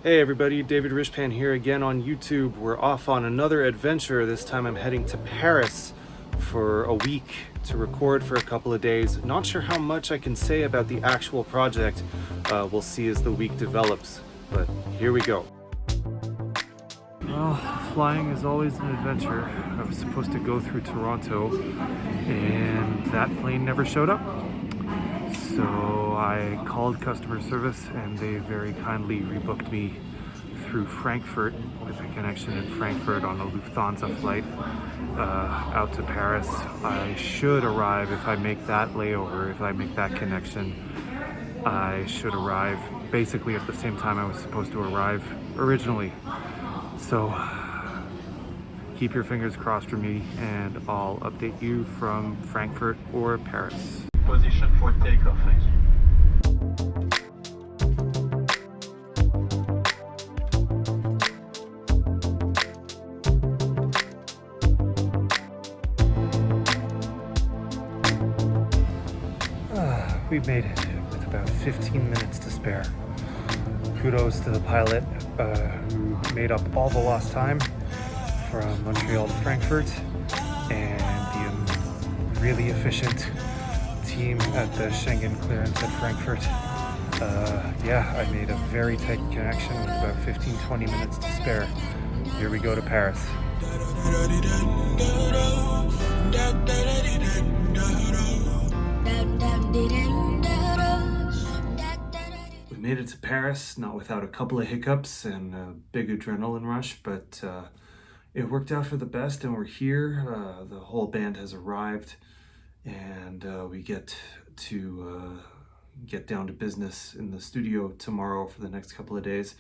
Hey everybody, David Ryshpan here again on YouTube. We're off on another adventure. This time I'm heading to Paris for a week to record for a couple of days. Not sure how much I can say about the actual project. We'll see as the week develops, but here we go. Well, flying is always an adventure. I was supposed to go through Toronto and that plane never showed up. So I called customer service and they very kindly rebooked me through Frankfurt with a connection in Frankfurt on a Lufthansa flight out to Paris. I should arrive, if I make that layover, if I make that connection, I should arrive basically at the same time I was supposed to arrive originally. So keep your fingers crossed for me and I'll update you from Frankfurt or Paris. Position for takeoff, thank you. We've made it with about 15 minutes to spare. Kudos to the pilot who made up all the lost time from Montreal to Frankfurt, and the really efficient team at the Schengen clearance at Frankfurt. Yeah, I made a very tight connection with about 15-20 minutes to spare. Here we go to Paris. We made it to Paris, not without a couple of hiccups and a big adrenaline rush, but it worked out for the best and we're here. The whole band has arrived and we get to get down to business in the studio tomorrow for the next couple of days.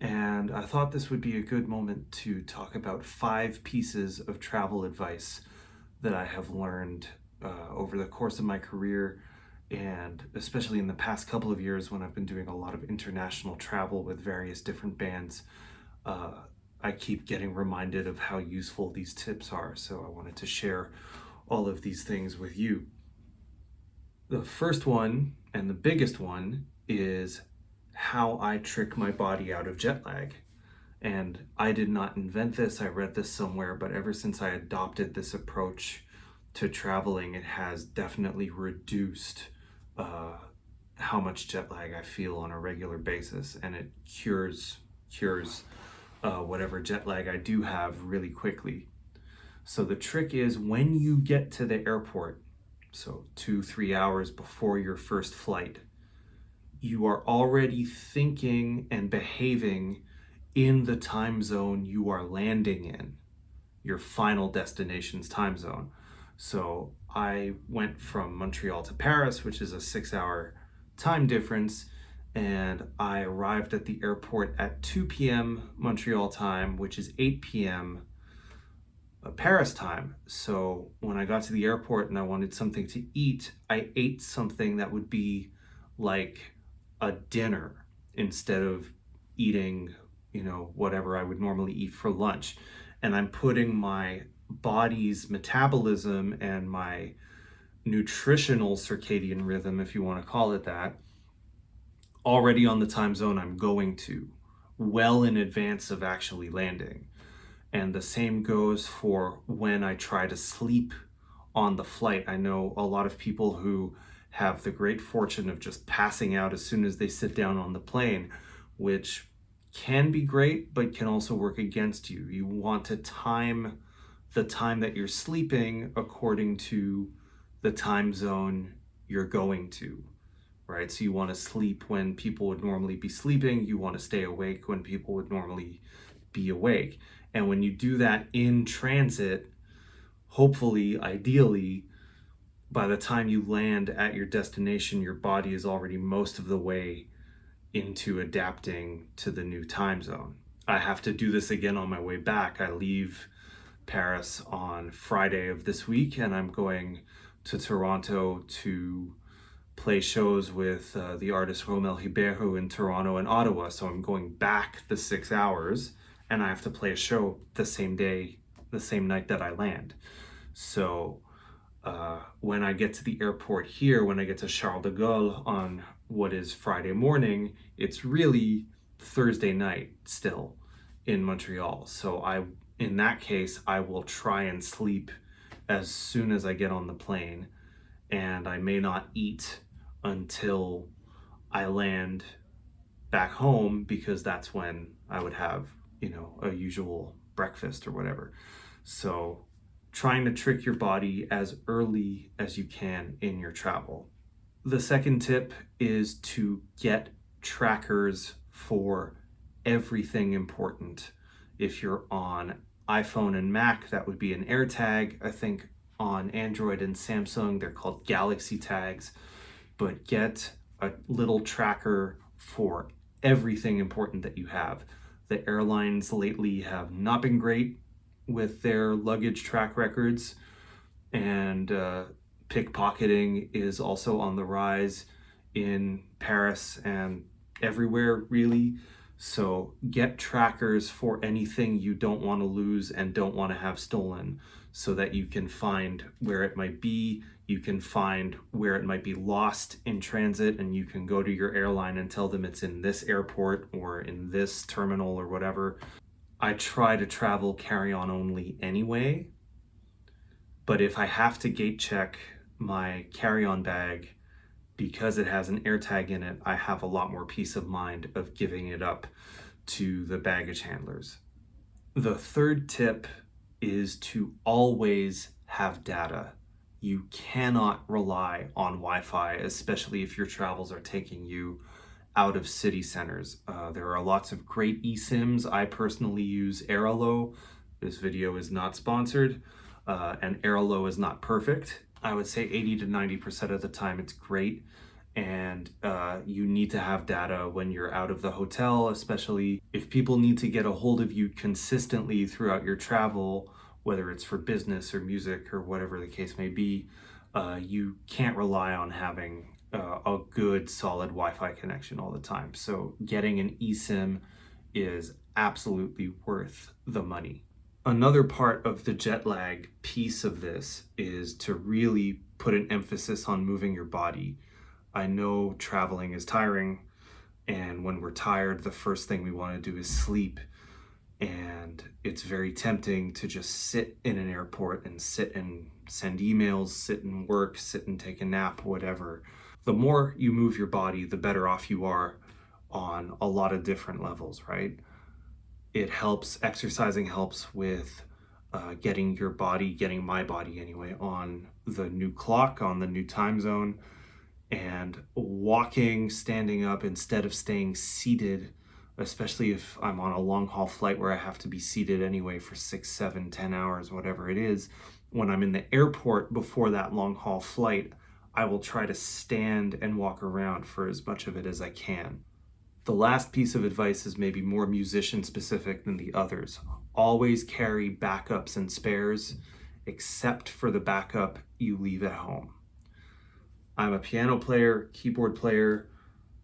And I thought this would be a good moment to talk about 5 pieces of travel advice that I have learned over the course of my career, and especially in the past couple of years when I've been doing a lot of international travel with various different bands. I keep getting reminded of how useful these tips are, so I wanted to share all of these things with you. The first one, and the biggest one, is how I trick my body out of jet lag. And I did not invent this, I read this somewhere, but ever since I adopted this approach to traveling, it has definitely reduced how much jet lag I feel on a regular basis, and it cures whatever jet lag I do have really quickly. So the trick is, when you get to the airport, so 2-3 hours before your first flight, you are already thinking and behaving in the time zone you are landing in, your final destination's time zone. So I went from Montreal to Paris, which is a 6-hour time difference, and I arrived at the airport at 2 p.m. Montreal time, which is 8 p.m. Paris time. So when I got to the airport and I wanted something to eat, I ate something that would be like a dinner instead of eating, whatever I would normally eat for lunch. And I'm putting my body's metabolism and my nutritional circadian rhythm, if you want to call it that, already on the time zone I'm going to, well in advance of actually landing. And the same goes for when I try to sleep on the flight. I know a lot of people who have the great fortune of just passing out as soon as they sit down on the plane, which can be great, but can also work against you. You want to time the time that you're sleeping according to the time zone you're going to, right? So you want to sleep when people would normally be sleeping. You want to stay awake when people would normally be awake. And when you do that in transit, hopefully, ideally, by the time you land at your destination, your body is already most of the way into adapting to the new time zone. I have to do this again on my way back. I leave Paris on Friday of this week, and I'm going to Toronto to play shows with the artist Romel Ribeiro in Toronto and Ottawa. So I'm going back the 6 hours, and I have to play a show the same day, the same night that I land. So when I get to the airport here, when I get to Charles de Gaulle on what is Friday morning, it's really Thursday night still in Montreal. So in that case, I will try and sleep as soon as I get on the plane, and I may not eat until I land back home, because that's when I would have, a usual breakfast or whatever. So trying to trick your body as early as you can in your travel. The second tip is to get trackers for everything important. If you're on iPhone and Mac, that would be an AirTag. I think on Android and Samsung, they're called Galaxy tags. But get a little tracker for everything important that you have. The airlines lately have not been great with their luggage track records, and pickpocketing is also on the rise in Paris and everywhere, really. So get trackers for anything you don't want to lose and don't want to have stolen, so that you can find where it might be, you can find where it might be lost in transit, and you can go to your airline and tell them it's in this airport or in this terminal or whatever. I try to travel carry-on only anyway, but if I have to gate check my carry-on bag because it has an AirTag in it, I have a lot more peace of mind of giving it up to the baggage handlers. The third tip is to always have data. You cannot rely on Wi-Fi, especially if your travels are taking you out of city centers. There are lots of great eSIMs. I personally use Airalo. This video is not sponsored, and Airalo is not perfect. I would say 80 to 90% of the time it's great, and you need to have data when you're out of the hotel, especially if people need to get a hold of you consistently throughout your travel, whether it's for business or music or whatever the case may be. You can't rely on having a good solid Wi-Fi connection all the time. So getting an eSIM is absolutely worth the money. Another part of the jet lag piece of this is to really put an emphasis on moving your body. I know traveling is tiring, and when we're tired, the first thing we want to do is sleep. And it's very tempting to just sit in an airport and sit and send emails, sit and work, sit and take a nap, whatever. The more you move your body, the better off you are on a lot of different levels, right? It helps, exercising helps with getting your body, getting my body anyway, on the new clock, on the new time zone. And walking, standing up instead of staying seated, especially if I'm on a long haul flight where I have to be seated anyway for 6, 7, 10 hours, whatever it is. When I'm in the airport before that long haul flight, I will try to stand and walk around for as much of it as I can. The last piece of advice is maybe more musician specific than the others. Always carry backups and spares, except for the backup you leave at home. I'm a piano player, keyboard player.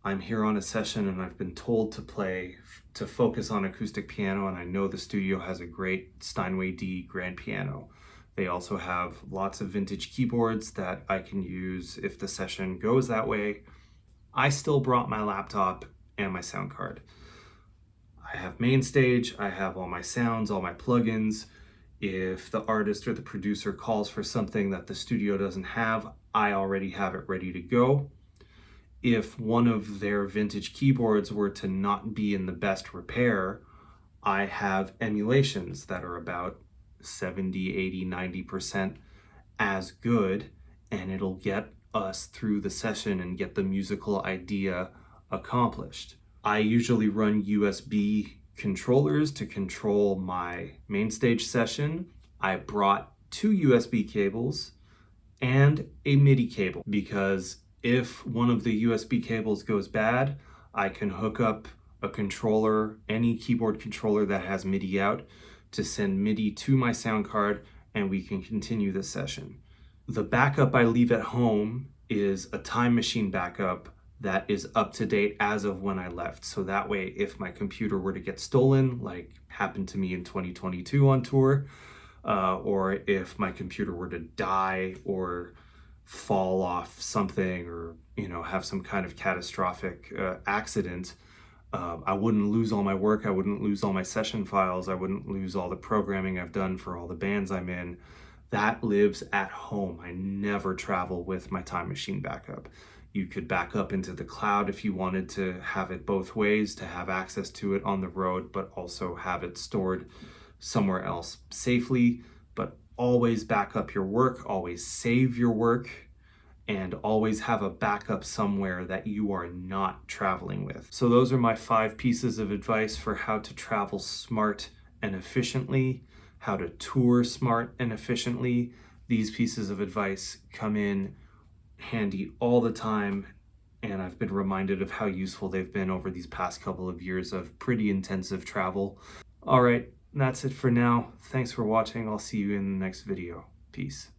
I'm here on a session and I've been told to focus on acoustic piano, and I know the studio has a great Steinway D grand piano. They also have lots of vintage keyboards that I can use if the session goes that way. I still brought my laptop and my sound card. I have MainStage, I have all my sounds, all my plugins. If the artist or the producer calls for something that the studio doesn't have, I already have it ready to go. If one of their vintage keyboards were to not be in the best repair, I have emulations that are about 70, 80, 90% as good, and it'll get us through the session and get the musical idea accomplished. I usually run USB controllers to control my MainStage session. I brought 2 USB cables and a MIDI cable, because if one of the USB cables goes bad, I can hook up a controller, any keyboard controller that has MIDI out, to send MIDI to my sound card, and we can continue the session. The backup I leave at home is a time machine backup that is up to date as of when I left. So that way, if my computer were to get stolen, like happened to me in 2022 on tour, or if my computer were to die or fall off something, or have some kind of catastrophic accident, I wouldn't lose all my work. I wouldn't lose all my session files. I wouldn't lose all the programming I've done for all the bands I'm in. That lives at home. I never travel with my Time Machine backup. You could back up into the cloud if you wanted to have it both ways, to have access to it on the road, but also have it stored somewhere else safely. But always back up your work, always save your work, and always have a backup somewhere that you are not traveling with. So those are my 5 pieces of advice for how to travel smart and efficiently, how to tour smart and efficiently. These pieces of advice come in handy all the time, and I've been reminded of how useful they've been over these past couple of years of pretty intensive travel. All right, that's it for now. Thanks for watching. I'll see you in the next video. Peace.